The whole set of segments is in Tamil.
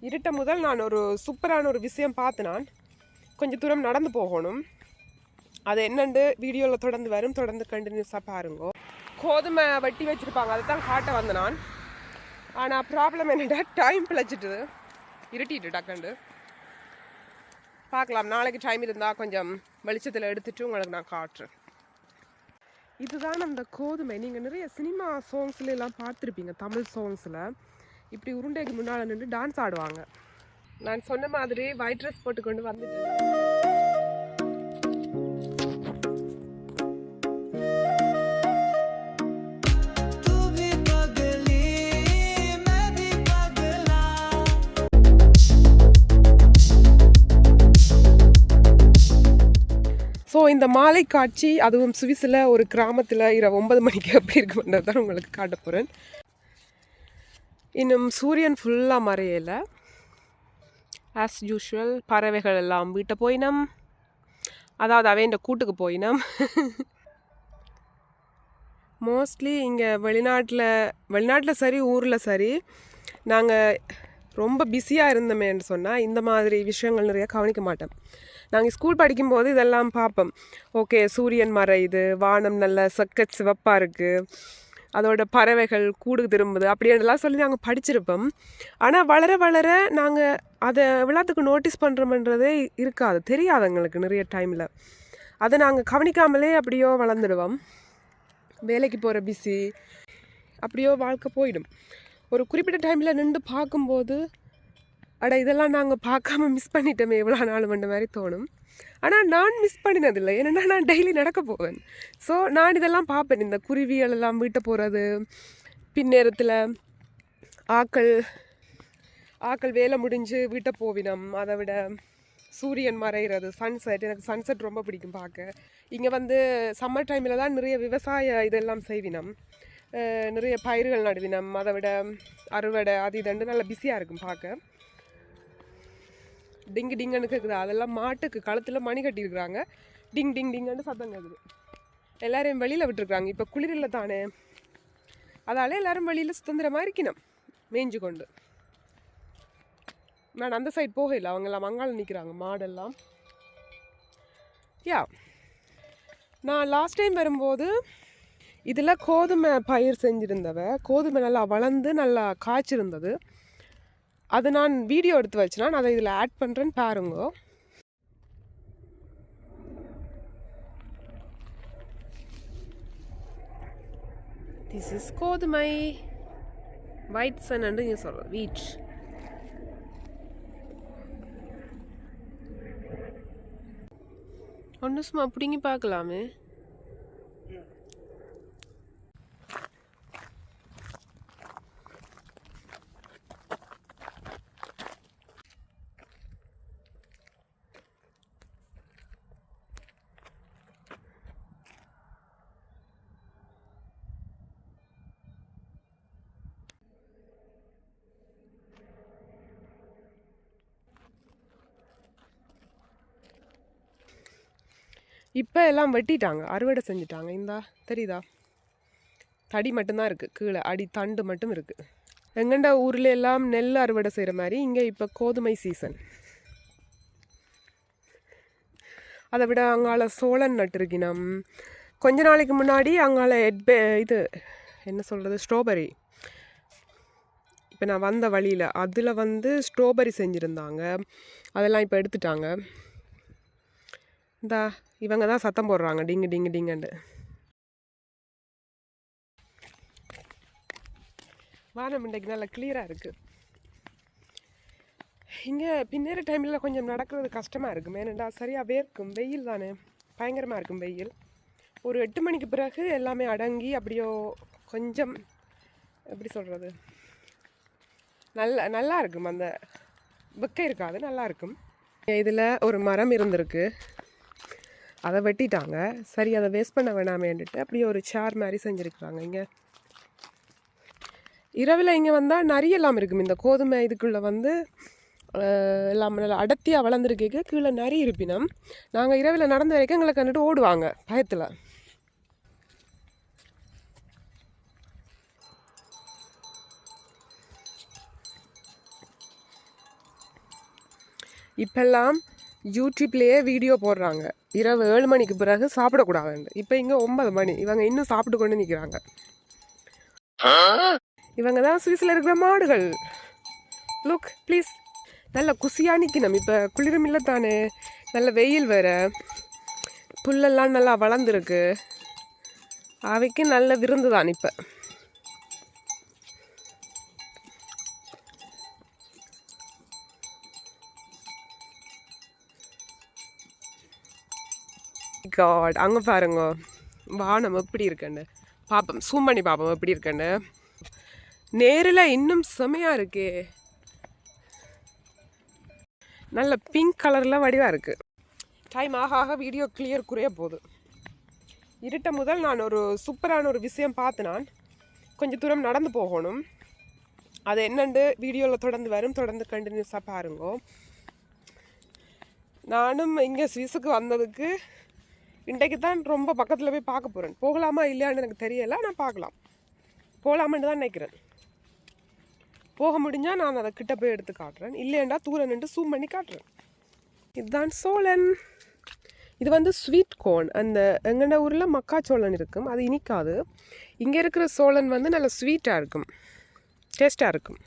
இருட்ட முதல் நான் ஒரு சூப்பரான ஒரு விஷயம் பார்த்து நான் கொஞ்சம் தூரம் நடந்து போகணும். அது என்னண்டு வீடியோவில் தொடர்ந்து கண்டினியூஸாக பாருங்க. கோதுமை வெட்டி வச்சுருப்பாங்க, அதை தான் காட்ட வந்த நான். ஆனால் ப்ராப்ளம் என்னடா டைம் பிழைச்சிட்டு இருட்டிட்டு டக்குண்டு. பார்க்கலாம், நாளைக்கு டைம் இருந்தால் கொஞ்சம் வெளிச்சத்தில் எடுத்துட்டு உங்களுக்கு நான் காட்டுறேன். இதுதான் அந்த கோதுமை. நீங்கள் நிறைய சினிமா சாங்ஸ்ல எல்லாம் பார்த்துருப்பீங்க, தமிழ் சாங்ஸில் இப்படி உருண்டைக்கு முன்னால் நின்று டான்ஸ் ஆடுவாங்க. நான் சொன்ன மாதிரி ஒயிட் ட்ரெஸ் போட்டுக்கொண்டு வந்துட்டு ஸோ இந்த மாலை காட்சி, அதுவும் சுவிஸில் ஒரு கிராமத்தில் இரவு 9 மணிக்கு எப்படி இருக்குன்றது தான் உங்களுக்கு காட்ட போகிறேன். இன்னும் சூரியன் ஃபுல்லாக மறையலை. ஆஸ் யூஷுவல் பறவைகள் எல்லாம் வீட்டை போயினம், அதாவது அவை இந்த கூட்டுக்கு போயினம். மோஸ்ட்லி இங்கே வெளிநாட்டில் சரி ஊரில் சரி நாங்கள் ரொம்ப பிஸியாக இருந்தோமேன்னு சொன்னால் இந்த மாதிரி விஷயங்கள் நிறைய கவனிக்க மாட்டோம். நாங்கள் ஸ்கூல் படிக்கும்போது இதெல்லாம் பார்ப்போம். ஓகே, சூரியன் மறையுது, வானம் நல்ல சக்கச் சிவப்பாக இருக்குது, அதோட பறவைகள் கூடுக்கு திரும்புது, அப்படின்லாம் சொல்லி நாங்கள் படிச்சிருப்போம். ஆனால் வளர வளர நாங்கள் அதை விளையாட்டுக்கு நோட்டீஸ் பண்ணுறோம்ன்றதே இருக்காது, தெரியாது எங்களுக்கு நிறைய டைமில். அதை நாங்கள் கவனிக்காமலே அப்படியோ வளர்ந்துடுவோம். வேலைக்கு போகிற பிஸி அப்படியோ வாழ்க்கை போயிடும். ஒரு குறிப்பிட்ட டைமில் நின்று பார்க்கும்போது அட இதெல்லாம் நாங்கள் பார்க்காம மிஸ் பண்ணிட்டோமே எவ்வளோ நாளுமன்ற மாதிரி தோணும். ஆனால் நான் மிஸ் பண்ணினதில்லை, ஏன்னா நான் டெய்லி நடக்க போவேன். ஸோ நான் இதெல்லாம் பார்ப்பேன், இந்த குருவிகள் எல்லாம் வீட்டை போகிறது, பின்னேரத்தில் ஆக்கள் வேலை முடிஞ்சு வீட்டை போவினம். அதை விட சூரியன் மறைகிறது, சன்செட், எனக்கு சன்செட் ரொம்ப பிடிக்கும் பார்க்க. இங்கே வந்து சம்மர் டைமில் தான் நிறைய விவசாய இதெல்லாம் செய்வினம், நிறைய பயிர்கள் நடுவினம், அதை விட அறுவடை அது இதுண்டு நல்லா பிஸியாக இருக்கும் பார்க்க. டிங்கு டிங்கன்னு கேட்குது, அதெல்லாம் மாட்டுக்கு கழுத்தில் மணி கட்டியிருக்கிறாங்க, டிங் டிங் டிங்கன்னு சத்தம் கேட்குது. எல்லோரையும் வெளியில் விட்டுருக்குறாங்க, இப்போ குளிரில் தானே, அதால் எல்லோரும் வெளியில் சுதந்திரமாக இருக்கணும் மேய்ஞ்சு கொண்டு. நான் அந்த சைட் போகல, அவங்கெல்லாம் மங்கால நிற்கிறாங்க மாடெல்லாம். நான் லாஸ்ட் டைம் வரும்போது இதில் கோதுமை பயிர் செஞ்சுருந்தவ, கோதுமை நல்லா வளர்ந்து நல்லா காய்ச்சிருந்தது. அது நான் வீடியோ எடுத்து வச்சுனா நான் அதை இதில் ஆட் பண்ணுறேன்னு பாருங்க. திஸ் இஸ் கோதுமை ஒயிட் சன் அண்டு நீங்கள் சொல்கிறோம் வீட். ஒன்று சும்மா பிடிங்கி பார்க்கலாமே. இப்போ எல்லாம் வெட்டிட்டாங்க, அறுவடை செஞ்சுட்டாங்க. இந்தா தெரியுதா, தடி மட்டும்தான் இருக்குது, கீழே அடி தண்டு மட்டும் இருக்குது. எங்கண்ட ஊரில் எல்லாம் நெல் அறுவடை செய்கிற மாதிரி இங்கே இப்போ கோதுமை சீசன். அதை விட அங்கால சோளம் நட்டுருக்கினம். கொஞ்ச நாளைக்கு முன்னாடி அங்கால இது என்ன சொல்கிறது, ஸ்ட்ராபெரி. இப்போ நான் வந்த வழியில் அதில் வந்து ஸ்ட்ராபெரி செஞ்சுருந்தாங்க, அதெல்லாம் இப்போ எடுத்துட்டாங்க. இந்தா இவங்க தான் சத்தம் போடுறாங்க, டிங்கு டிங்கு டிங்குண்டு. வானம் இன்றைக்கு நல்லா கிளியராக இருக்குது. இங்கே பின்னேற டைமில் கொஞ்சம் நடக்கிறது கஷ்டமாக இருக்கும், ஏனெண்டா சரியாக வேர்க்கும், வெயில் தானே, பயங்கரமாக இருக்கும் வெயில். ஒரு 8 மணிக்கு பிறகு எல்லாமே அடங்கி அப்படியோ கொஞ்சம் எப்படி சொல்கிறது, நல்லா இருக்கும், அந்த வெக்கை இருக்காது, நல்லா இருக்கும். இதில் ஒரு மரம் இருந்திருக்கு, அதை வெட்டிட்டாங்க. சரி, அதை வேஸ்ட் பண்ண வேணாமேன்ட்டு அப்படியே ஒரு சேர் மாதிரி செஞ்சுருக்குறாங்க. இங்கே இரவில் இங்கே வந்தால் நிறைய எல்லாம் இருக்கும். இந்த கோதுமை இதுக்குள்ளே வந்து எல்லாம் நல்லா அடர்த்தியாக வளர்ந்துருக்கேக்கு கீழே நிறைய இருப்பினம். நாங்கள் இரவில் நடந்த வரைக்கும் எங்களை கண்டுட்டு ஓடுவாங்க பயத்தில். இப்பெல்லாம் யூடியூப்லேயே வீடியோ போடுறாங்க இரவு 7 மணிக்கு பிறகு சாப்பிடக்கூடாதுன்னு. இப்போ இங்கே 9 மணி, இவங்க இன்னும் சாப்பிட்டு கொண்டு நிற்கிறாங்க. இவங்க தான் சுவிஸில் இருக்கிற மாடுகள். Look please. நல்ல குசியாக நிற்கணும். இப்போ குளிரும் இல்லை தானே, நல்ல வெயில் வேறு, புல்லெல்லாம் நல்லா வளர்ந்துருக்கு. அவைக்கு நல்ல விருந்து தான் இப்போ. காட், அங்கே பாருங்க வானம் எப்படி இருக்குன்னு பார்ப்போம். சூம் பண்ணி பார்ப்போம் எப்படி இருக்குன்னு. நேரில் இன்னும் செமையாக இருக்கே, நல்ல பிங்க் கலரில் வடிவாக இருக்குது. டைம் ஆக ஆக வீடியோ கிளியர் குறைய போகுது. இருட்ட முதல் நான் ஒரு சூப்பரான ஒரு விஷயம் பார்த்து நான் கொஞ்சம் தூரம் நடந்து போகணும். அது என்னண்டு வீடியோவில் தொடர்ந்து வரும், தொடர்ந்து கண்டினியூஸாக பாருங்க. நானும் இங்கே சுவிஸுக்கு வந்ததுக்கு இன்றைக்கு தான் ரொம்ப பக்கத்தில் போய் பார்க்க போகிறேன். போகலாமா இல்லையான்னு எனக்கு தெரியலை, நான் பார்க்கலாம். போகலாமன்னு தான் நினைக்கிறேன். போக முடிஞ்சால் நான் அதை கிட்ட போய் எடுத்து காட்டுறேன், இல்லையாண்டா தூரம் நின்று ஜூம் பண்ணி காட்டுறேன். இதுதான் சோளன். இது வந்து ஸ்வீட் கோர்ன். அந்த எங்கட ஊரில் மக்காச்சோளன் இருக்கும், அது இனிக்காது. இங்கே இருக்கிற சோளன் வந்து நல்ல ஸ்வீட்டாக இருக்கும், டேஸ்ட்டாக இருக்கும்.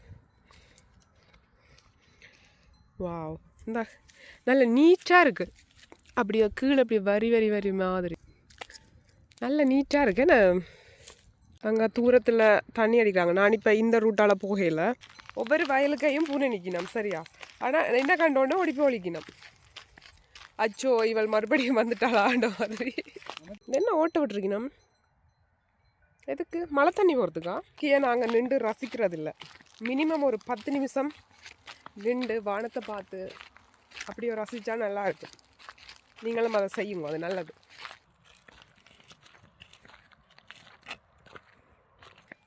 வாவ், இந்த நல்ல நீட்டாக இருக்குது. அப்படியே கீழே அப்படி வரி வரி வரி மாதிரி நல்ல நீட்டாக இருக்கு. என்ன அங்கே தூரத்தில் தண்ணி அடிக்கிறாங்க. நான் இப்போ இந்த ரூட்டால் போகல. ஒவ்வொரு வயலுக்கையும் பூனை நிற்கணும் சரியா. ஆனால் என்ன கண்டோன்னா ஓடி போய் ஒழிக்கணும். அச்சோ இவள் மறுபடியும் வந்துட்டாளான்ற மாதிரி. என்ன ஓட்ட விட்டுருக்கணும் எதுக்கு? மழை தண்ணி போகிறதுக்கா? ஏன் நாங்கள் நின்று ரசிக்கிறதில்ல. மினிமம் ஒரு 10 நிமிஷம் நின்று வானத்தை பார்த்து அப்படியே ரசித்தா நல்லா இருக்கும். நீங்களும் அதை செய்யுங்க, அது நல்லது.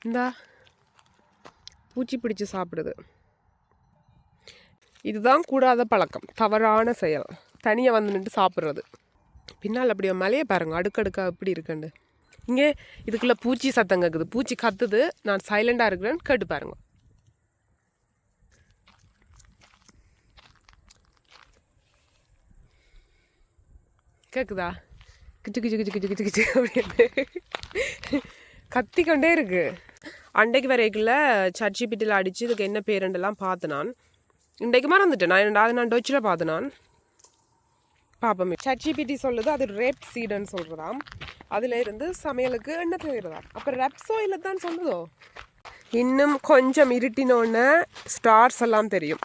இந்தா பூச்சி பிடிச்சி சாப்பிடுது. இதுதான் கூடாத பழக்கம், தவறான செயல். தனியாக வந்து நின்று சாப்பிட்றது. பின்னால் அப்படியே மலையை பாருங்க, அடுக்கடுக்கா எப்படி இருக்குண்டு. இங்கே இதுக்குள்ளே பூச்சி சத்தம் கேட்குது. பூச்சி கத்துது, நான் சைலண்டாக இருக்கிறேன்னு கேட்டு பாருங்க. கேட்குதா? கிச்சு கிச்சு கிச்சு கிச்சு கிச்சு கிச்சு அப்படின்னு கத்திக்கொண்டே இருக்கு. அன்றைக்கு வரைக்குள்ள சர்ச்சிபிட்டியில் அடித்து இதுக்கு என்ன பேருண்டெல்லாம் பார்த்து நான் இன்றைக்கு மறந்துட்டேன். நான் டொச்சில் பார்த்து நான் பார்ப்போமே. சர்ச்சிபிட்டி சொல்லுது அது ரேப் சீடுன்னு சொல்கிறதாம். அதில் இருந்து சமையலுக்கு எண்ணெய் தேவைதான். அப்போ ரெப்ஸோ இல்லை தான் சொல்லுதோ. இன்னும் கொஞ்சம் இருட்டினோன்னு ஸ்டார்ஸ் எல்லாம் தெரியும்,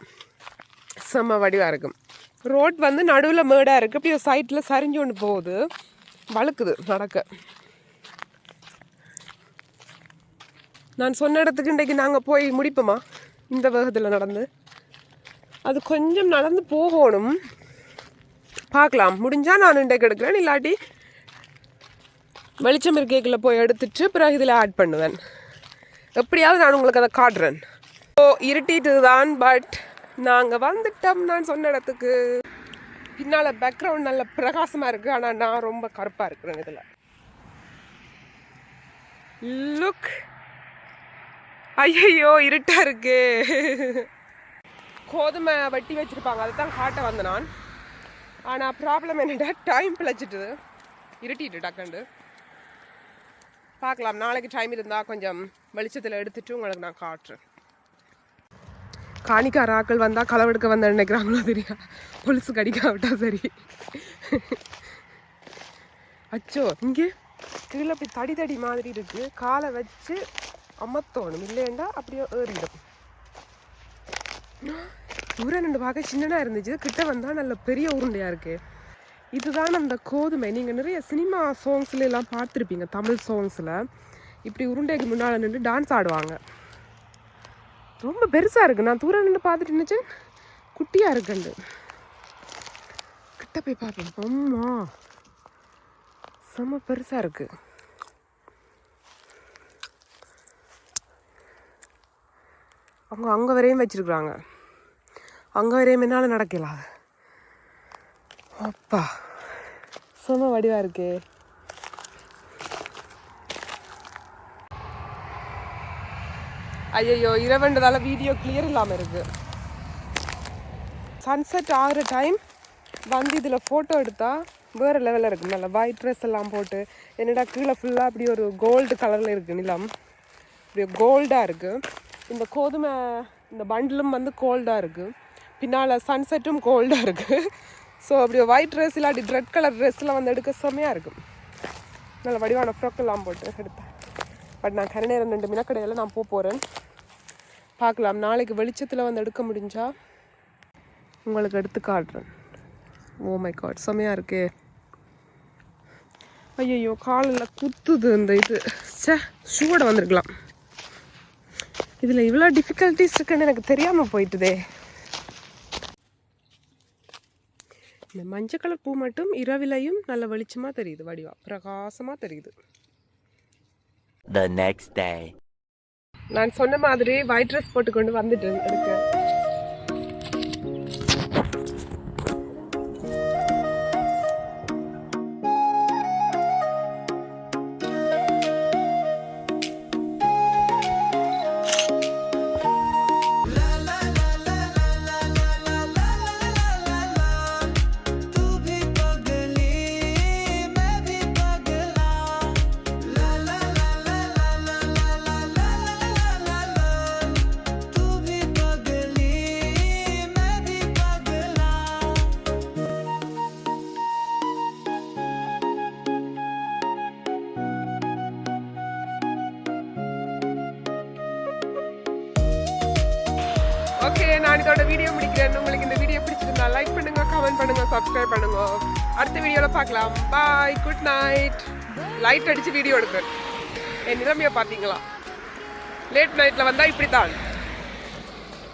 செம்ம வடிவாக இருக்கும். ரோட் வந்து நடுவில் மேடாக இருக்குது, அப்படி ஒரு சைட்டில் சரிஞ்சு கொண்டு போகுது, வழுக்குது நடக்க. நான் சொன்ன இடத்துக்கு இன்றைக்கு நாங்கள் போய் முடிப்போமா இந்த வேகத்தில் நடந்து? அது கொஞ்சம் நடந்து போகணும், பார்க்கலாம். முடிஞ்சால் நான் இன்றைக்கு எடுக்கிறேன், இல்லாட்டி வெளிச்சம் இருக்கைக்குள்ளே போய் எடுத்துட்டு பிறகு இதில் ஆட் பண்ணுவேன். எப்படியாவது நான் உங்களுக்கு அதை காட்டுறேன். ஸோ இருட்டிட்டு தான், பட் நாங்கள் வந்துட்டோம் நான் சொன்ன இடத்துக்கு. பின்னால் பேக்ரவுண்ட் நல்ல பிரகாசமாக இருக்குது, ஆனால் நான் ரொம்ப கருப்பாக இருக்கிறேன் இதில். லுக், ஐயோ இருட்டாக இருக்கு. கோதுமை வெட்டி வச்சுருப்பாங்க, அதை தான் காட்ட வந்தேன் நான். ஆனால் ப்ராப்ளம் என்னடா, டைம் பிழைச்சிட்டு இருட்டிட்டு டக்குண்டு. பார்க்கலாம், நாளைக்கு டைம் இருந்தால் கொஞ்சம் வெளிச்சத்தில் எடுத்துட்டு உங்களுக்கு நான் காட்டுறேன். காணிக்கார ஆக்கள் வந்தால் களவெடுக்க வந்த நினைக்கிறாங்களோ தெரியா, பொலிசு கடிக்க விட்டா சரி. அச்சோ இங்கே கீழே அப்படி தடி தடி மாதிரி இருக்குது, காலை வச்சு அமர்த்தணும், இல்லைண்டா அப்படியே ஏறிடும். தூரம் ரெண்டு பார்க்க சின்னதாக இருந்துச்சு, கிட்ட வந்தால் நல்ல பெரிய உருண்டையாக இருக்குது. இதுதான் அந்த கோதுமை. நீங்கள் நிறைய சினிமா சாங்ஸ்ல எல்லாம் பார்த்துருப்பீங்க, தமிழ் சாங்ஸில் இப்படி உருண்டைக்கு முன்னால் நின்று டான்ஸ் ஆடுவாங்க. ரொம்ப பெருசாக இருக்குது. நான் தூரம் நின்று பார்த்துட்டு நினச்சேன் குட்டியாக இருக்குண்டு. கிட்ட போய் பார்ப்பேன். அம்மா செம்ம பெருசாக இருக்குது. அவங்க அங்கே வரையும் வச்சுருக்குறாங்க, அங்கே வரையும் என்னால் நடக்கலாம். அப்பா செம்ம வடிவாக இருக்கே. ஐயோ இரவுன்றதால வீடியோ கிளியர் இல்லாமல் இருக்குது. சன்செட் ஆகிற டைம் வந்து இதில் ஃபோட்டோ எடுத்தால் வேறு லெவலில் இருக்குது. நல்லா ஒயிட் ட்ரெஸ் எல்லாம் போட்டு என்னடா கீழே ஃபுல்லாக அப்படி ஒரு கோல்டு கலரில் இருக்குது, நிலம் இப்படி கோல்டாக இருக்குது. இந்த கோதுமை இந்த பண்டிலும் வந்து கோல்டாக இருக்குது, பின்னால் சன்செட்டும் கோல்டாக இருக்குது. ஸோ அப்படி ஒயிட் ட்ரெஸ் இல்லாட்டி ரெட் கலர் ட்ரெஸ்லாம் வந்து எடுக்க செம்மையாக இருக்கும். நல்ல வடிவான ஃப்ராக்கெல்லாம் போட்டு எடுத்தேன். பட் நான் கரை நேரம் 2 மினக்கடையில் நான் போகிறேன். பார்க்கலாம், நாளைக்கு வெளிச்சத்தில் வந்து எடுக்க முடிஞ்சா உங்களுக்கு எடுத்து காட்டுறேன். ஓ மை காட், செம்மையாக இருக்கே. ஐயோ காலில் குத்துது இந்த இது. ஷூவோட வந்திருக்கலாம். இதில் இவ்வளோ டிஃபிகல்ட்டிஸ் இருக்குன்னு எனக்கு தெரியாமல் போயிட்டுதே. இந்த மஞ்சள் கலர் பூ மட்டும் இரவிலையும் நல்ல வெளிச்சமாக தெரியுது, வடிவா பிரகாசமாக தெரியுது. The next day. நான் சொன்ன மாதிரி ஒயிட் ட்ரெஸ் போட்டுக்கொண்டு வந்துட்டேன் எடுக்க. ஓகே, நான் இதோட வீடியோ முடிக்கிறேன். உங்களுக்கு இந்த வீடியோ பிடிச்சிருந்தா லைக் பண்ணுங்க, கமெண்ட் பண்ணுங்க, சப்ஸ்கிரைப் பண்ணுங்க. அடுத்த வீடியோவில் பார்க்கலாம். பாய், குட் நைட். லைட் அடித்து வீடியோ எடுக்கிறேன். என் நிலைமையை பார்த்தீங்களா? லேட் நைட்டில் வந்தால் இப்படி தான்.